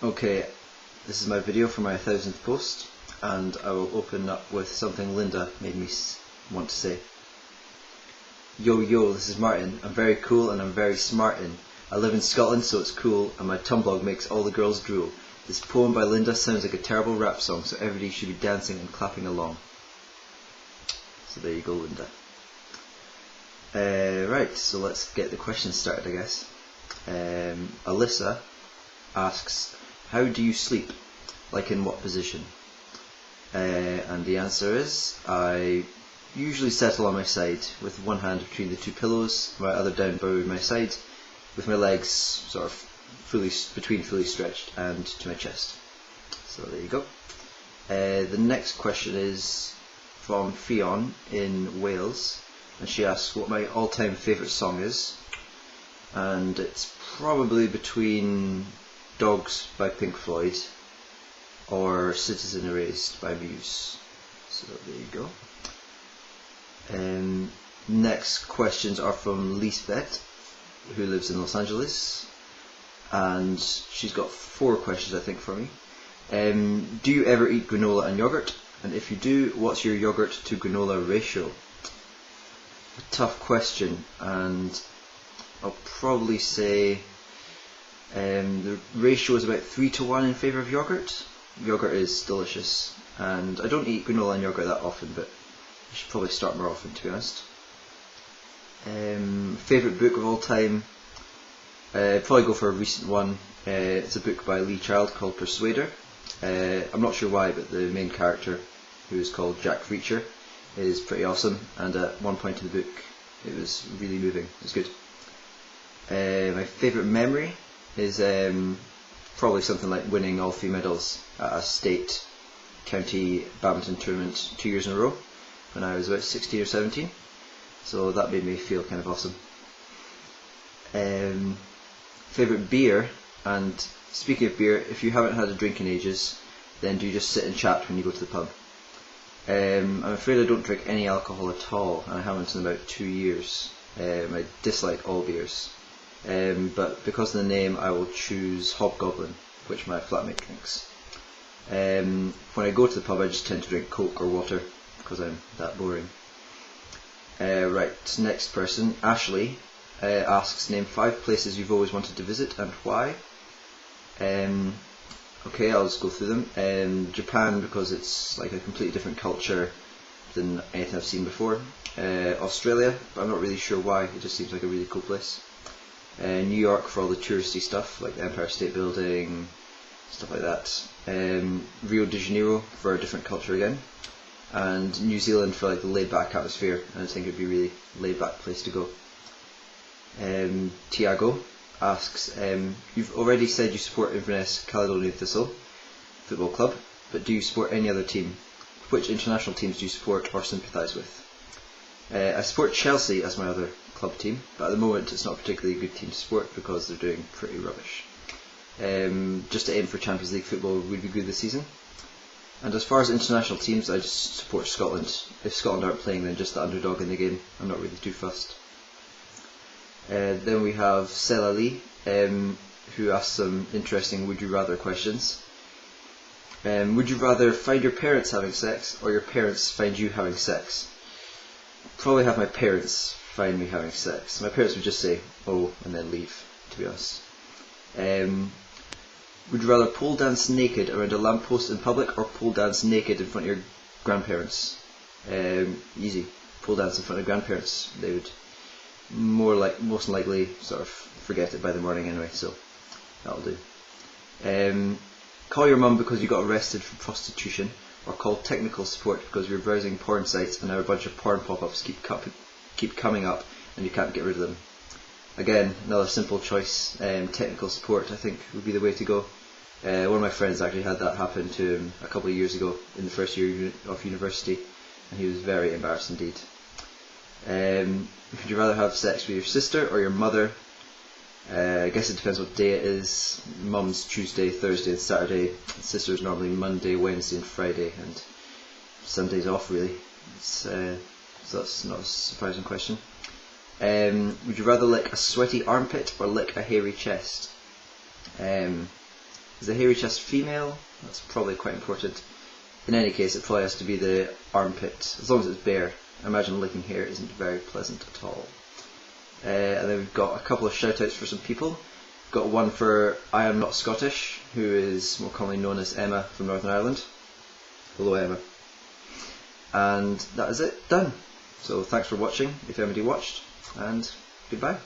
Okay, this is my video for my 1000th post, and I will open up with something Linda made me want to say. Yo yo, this is Martin. I'm very cool and I'm very smartin'. I live in Scotland, so it's cool, and my Tumblr makes all the girls drool. This poem by Linda sounds like a terrible rap song, so everybody should be dancing and clapping along. So there you go, Linda. Right, so let's get the questions started, I guess. Alyssa asks, how do you sleep? Like in what position? And the answer is, I usually settle on my side with one hand between the two pillows, my other down by my side, with my legs sort of fully stretched and to my chest. So there you go. The next question is from Fionn in Wales, and she asks what my all-time favourite song is, and it's probably between Dogs by Pink Floyd or Citizen Erased by Muse. So there you go. Next questions are from Lisbeth, who lives in Los Angeles, and she's got 4 questions I think for me. Do you ever eat granola and yogurt? And if you do, what's your yogurt to granola ratio? A tough question, and I'll probably say the ratio is about 3 to 1 in favour of yogurt. Yogurt is delicious, and I don't eat granola and yogurt that often, but I should probably start more often, to be honest. Favourite book of all time? Probably go for a recent one. It's a book by Lee Child called Persuader. I'm not sure why, but the main character, who is called Jack Reacher, is pretty awesome, and at one point in the book it was really moving. It was good. My favourite memory is probably something like winning all 3 medals at a state county badminton tournament 2 years in a row when I was about 16 or 17. So that made me feel kind of awesome. Favourite beer, and speaking of beer, if you haven't had a drink in ages, then do you just sit and chat when you go to the pub? I'm afraid I don't drink any alcohol at all, and I haven't in about 2 years. I dislike all beers. But because of the name, I will choose Hobgoblin, which my flatmate drinks. When I go to the pub, I just tend to drink Coke or water, because I'm that boring. Right, next person, Ashley, asks, name 5 places you've always wanted to visit and why. Okay, I'll just go through them. Japan, because it's like a completely different culture than anything I've seen before. Australia, but I'm not really sure why, it just seems like a really cool place. New York for all the touristy stuff, like the Empire State Building, stuff like that. Rio de Janeiro for a different culture again. And New Zealand for like the laid back atmosphere, and I think it'd be a really laid back place to go. Tiago asks, you've already said you support Inverness Caledonian Thistle Football Club, but do you support any other team? Which international teams do you support or sympathise with? I support Chelsea as my other club team, but at the moment it's not a particularly good team to support because they're doing pretty rubbish. Just to aim for Champions League football would be good this season. And as far as international teams, I just support Scotland. If Scotland aren't playing, then just the underdog in the game. I'm not really too fussed. Then we have Sela Lee, who asks some interesting would you rather questions. Would you rather find your parents having sex or your parents find you having sex? Probably have my parents find me having sex. My parents would just say, oh, and then leave, to be honest. Would you rather pole dance naked around a lamppost in public or pole dance naked in front of your grandparents? Easy. Pole dance in front of grandparents. They would most likely sort of forget it by the morning anyway, so that'll do. Call your mum because you got arrested for prostitution, or call technical support because you're browsing porn sites and now a bunch of porn pop-ups keep coming up and you can't get rid of them. Again, another simple choice. Technical support I think would be the way to go. One of my friends actually had that happen to him a couple of years ago in the first year of university, and he was very embarrassed indeed. Would you rather have sex with your sister or your mother? I guess it depends what day it is. Mum's Tuesday, Thursday and Saturday. Sister's normally Monday, Wednesday and Friday, and Sunday's off really. So that's not a surprising question. Would you rather lick a sweaty armpit or lick a hairy chest? Is the hairy chest female? That's probably quite important. In any case, it probably has to be the armpit, as long as it's bare. I imagine licking hair isn't very pleasant at all. And then we've got a couple of shout outs for some people. We've got one for I Am Not Scottish, who is more commonly known as Emma from Northern Ireland. Hello, Emma. And that is it, done. So thanks for watching, if anybody watched, and goodbye.